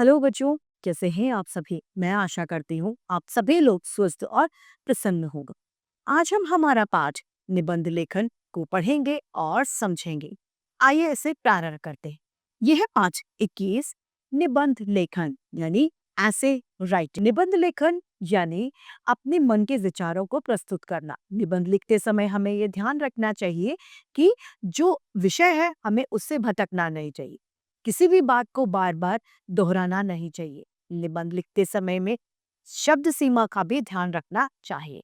Hello बच्चों, कैसे हैं आप सभी। मैं आशा करती हूँ आप सभी लोग स्वस्थ और प्रसन्न होंगे। आज हम हमारा पाठ निबंध लेखन को पढ़ेंगे और समझेंगे। आइए इसे प्रारंभ करते हैं। यह है पाठ 21 निबंध लेखन यानी ऐसे राइटिंग। निबंध लेखन यानी अपने मन के विचारों को प्रस्तुत करना। निबंध लिखते समय हमें यह ध्यान रखना चाहिए कि जो विषय है हमें उससे भटकना नहीं चाहिए। किसी भी बात को बार बार दोहराना नहीं चाहिए। निबंध लिखते समय में शब्द सीमा का भी ध्यान रखना चाहिए।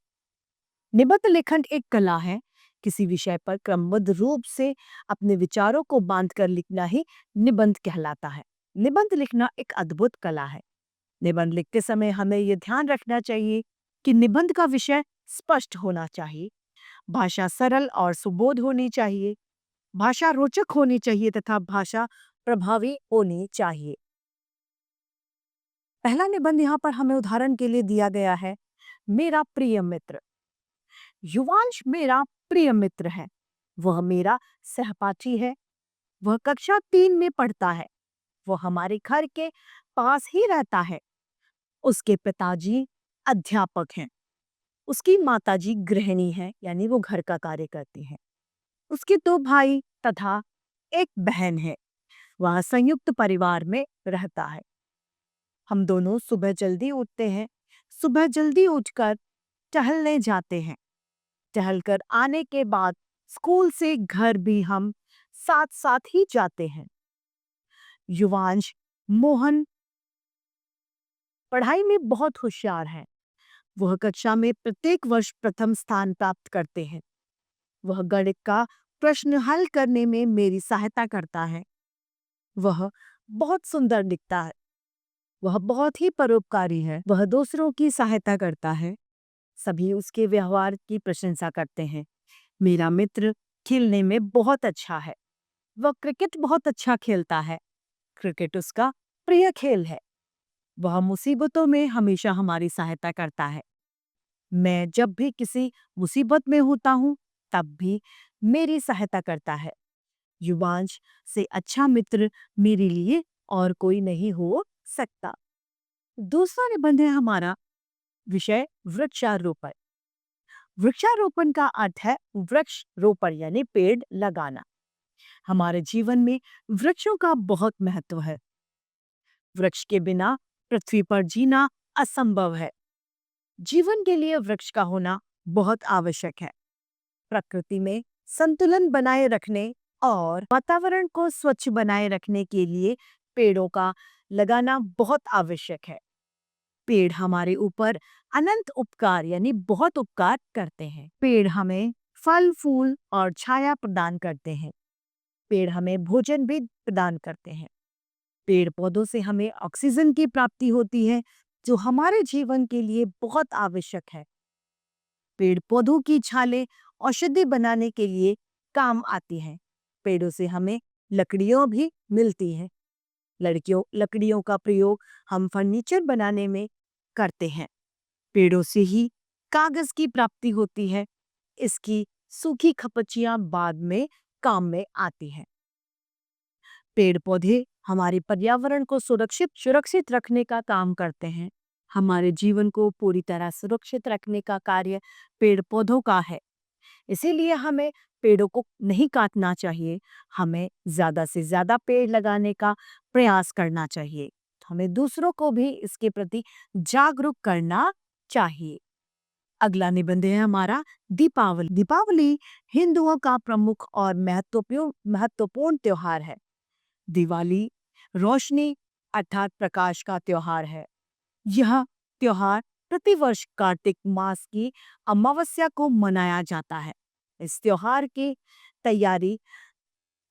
निबंध लेखन एक कला है। किसी विषय पर क्रमबद्ध रूप से अपने विचारों को बांधकर लिखना ही निबंध कहलाता है। निबंध लिखना एक अद्भुत कला है। निबंध लिखते समय हमें यह ध्यान रखना चाहिए कि निबंध का विषय स्पष्ट होना चाहिए, भाषा सरल और सुबोध होनी चाहिए, भाषा रोचक होनी चाहिए तथा भाषा प्रभावी होनी चाहिए। पहला निबंध यहाँ पर हमें उदाहरण के लिए दिया गया है। मेरा प्रिय मित्र। युवांश मेरा प्रिय मित्र है। वह मेरा सहपाठी है। वह कक्षा 3 में पढ़ता है। वह हमारे घर के पास ही रहता है। उसके पिताजी अध्यापक हैं। उसकी माताजी गृहिणी है यानी वो घर का कार्य करती हैं। उसके 2 भाई तथा एक बहन है। वह संयुक्त परिवार में रहता है। हम दोनों सुबह जल्दी उठते हैं। सुबह जल्दी उठकर टहलने जाते हैं। टहलकर आने के बाद स्कूल से घर भी हम साथ साथ ही जाते हैं। युवांश मोहन पढ़ाई में बहुत होशियार है। वह कक्षा में प्रत्येक वर्ष प्रथम स्थान प्राप्त करते हैं। वह गणित का प्रश्न हल करने में मेरी सहायता करता है। वह बहुत सुंदर दिखता है। वह बहुत ही परोपकारी है। वह दूसरों की सहायता करता है। सभी उसके व्यवहार की प्रशंसा करते हैं। मेरा मित्र खेलने में बहुत अच्छा है। वह क्रिकेट बहुत अच्छा खेलता है। क्रिकेट उसका प्रिय खेल है। वह मुसीबतों में हमेशा हमारी सहायता करता है। मैं जब भी किसी मुसीबत में होता हूँ तब भी मेरी सहायता करता है। युवांश से अच्छा मित्र मेरे लिए और कोई नहीं हो सकता। दूसरा निबंध है हमारा विषय वृक्षारोपण। वृक्षारोपण का अर्थ है वृक्ष रोपण यानी पेड़ लगाना। हमारे जीवन में वृक्षों का बहुत महत्व है। वृक्ष के बिना पृथ्वी पर जीना असंभव है। जीवन के लिए वृक्ष का होना बहुत आवश्यक है। प्रकृति में संतुलन बनाए रखने और वातावरण को स्वच्छ बनाए रखने के लिए पेड़ों का लगाना बहुत आवश्यक है। पेड़ हमारे ऊपर अनंत उपकार यानी बहुत उपकार करते हैं। पेड़ हमें फल फूल और छाया प्रदान करते हैं। पेड़ हमें भोजन भी प्रदान करते हैं। पेड़ पौधों से हमें ऑक्सीजन की प्राप्ति होती है जो हमारे जीवन के लिए बहुत आवश्यक है। पेड़ पौधों की छालें औषधि बनाने के लिए काम आती हैं। पेड़ों से हमें लकड़ियों भी मिलती हैं। लकड़ियों का प्रयोग हम फर्नीचर बनाने में करते हैं। पेड़ों से ही कागज की प्राप्ति होती है। इसकी सूखी खपचियां बाद में काम में आती हैं। पेड़ पौधे हमारे पर्यावरण को सुरक्षित रखने का काम करते हैं। हमारे जीवन को पूरी तरह सुरक्षित रखने का कार्य पेड़ पौधों का है। इसीलिए हमें पेड़ों को नहीं काटना चाहिए। हमें ज्यादा से ज्यादा पेड़ लगाने का प्रयास करना चाहिए। हमें दूसरों को भी इसके प्रति जागरूक करना चाहिए। अगला निबंध है हमारा दीपावली। दीपावली हिंदुओं का प्रमुख और महत्वपूर्ण त्योहार है। दिवाली रोशनी अर्थात प्रकाश का त्योहार है। यह त्योहार प्रतिवर्ष कार्तिक मास की अमावस्या को मनाया जाता है। इस त्योहार की तैयारी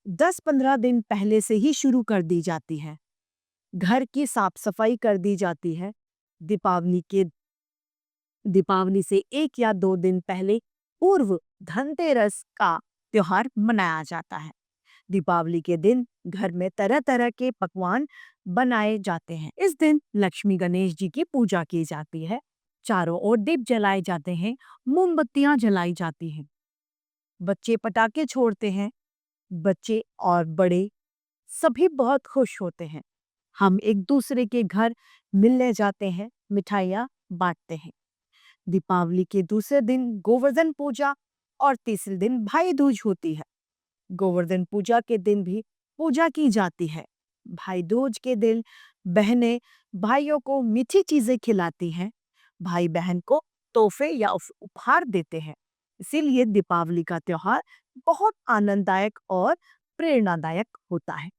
10-15 दिन पहले से ही शुरू कर दी जाती है। घर की साफ सफाई कर दी जाती है। दीपावली से 1 या 2 दिन पहले पूर्व धनतेरस का त्योहार मनाया जाता है। दीपावली के दिन घर में तरह तरह के पकवान बनाए जाते हैं। इस दिन लक्ष्मी गणेश जी की पूजा की जाती है। चारों ओर दीप जलाए जाते हैं। मोमबत्तियां जलाई जाती हैं। बच्चे पटाखे छोड़ते हैं। बच्चे और बड़े सभी बहुत खुश होते हैं। हम एक दूसरे के घर मिलने जाते हैं, मिठाइयाँ बाँटते हैं। दीपावली के दूसरे दिन गोवर्धन पूजा और तीसरे दिन भाई दूज होती है। गोवर्धन पूजा के दिन भी पूजा की जाती है। भाई दूज के दिन बहनें भाइयों को मीठी चीजें खिलाती हैं। भाई बहन को तोहफे या उपहार देते हैं। इसीलिए दीपावली का त्योहार बहुत आनंददायक और प्रेरणादायक होता है।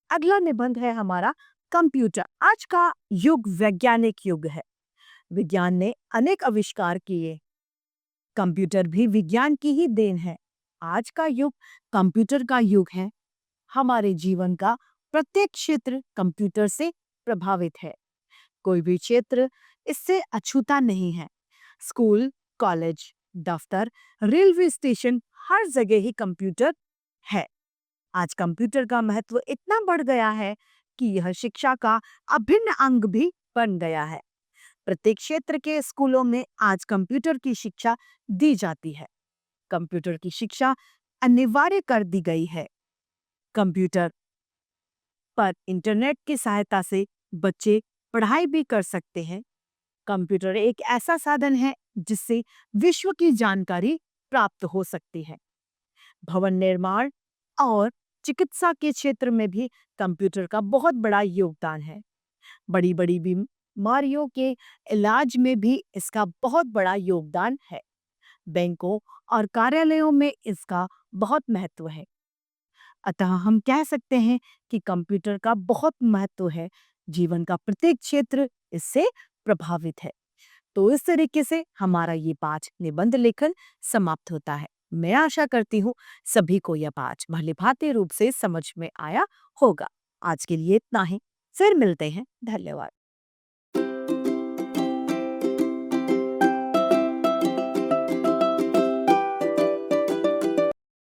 अगला निबंध है हमारा कंप्यूटर। आज का युग वैज्ञानिक युग है। विज्ञान ने अनेक आविष्कार किए। कंप्यूटर भी विज्ञान की ही देन है। आज का युग कंप्यूटर का युग है। हमारे जीवन का प्रत्येक क्षेत्र कंप्यूटर से प्रभावित है। कोई भी क्षेत्र इससे अछूता नहीं है। स्कूल, कॉलेज, दफ्तर, रेलवे स्टेशन, हर जगह ही कंप्यूटर है। आज कंप्यूटर का महत्व इतना बढ़ गया है कि यह शिक्षा का अभिन्न अंग भी बन गया है। प्रत्येक क्षेत्र के स्कूलों में आज कंप्यूटर की शिक्षा दी जाती है। कंप्यूटर की शिक्षा अनिवार्य कर दी गई है। कंप्यूटर पर इंटरनेट की सहायता से बच्चे पढ़ाई भी कर सकते हैं। कंप्यूटर एक ऐसा साधन है जिससे विश्व की जानकारी प्राप्त हो सकती है। भवन निर्माण और चिकित्सा के क्षेत्र में भी कंप्यूटर का बहुत बड़ा योगदान है। बड़ी बड़ी बीमारियों के इलाज में भी इसका बहुत बड़ा योगदान है। बैंकों और कार्यालयों में इसका बहुत महत्व है। अतः हम कह सकते हैं कि कंप्यूटर का बहुत महत्व है। जीवन का प्रत्येक क्षेत्र इससे प्रभावित है। तो इस तरीके से हमारा ये पाठ निबंध लेखन समाप्त होता है। मैं आशा करती हूँ सभी को यह पाठ भलीभांति रूप से समझ में आया होगा। आज के लिए इतना ही। फिर मिलते हैं। धन्यवाद।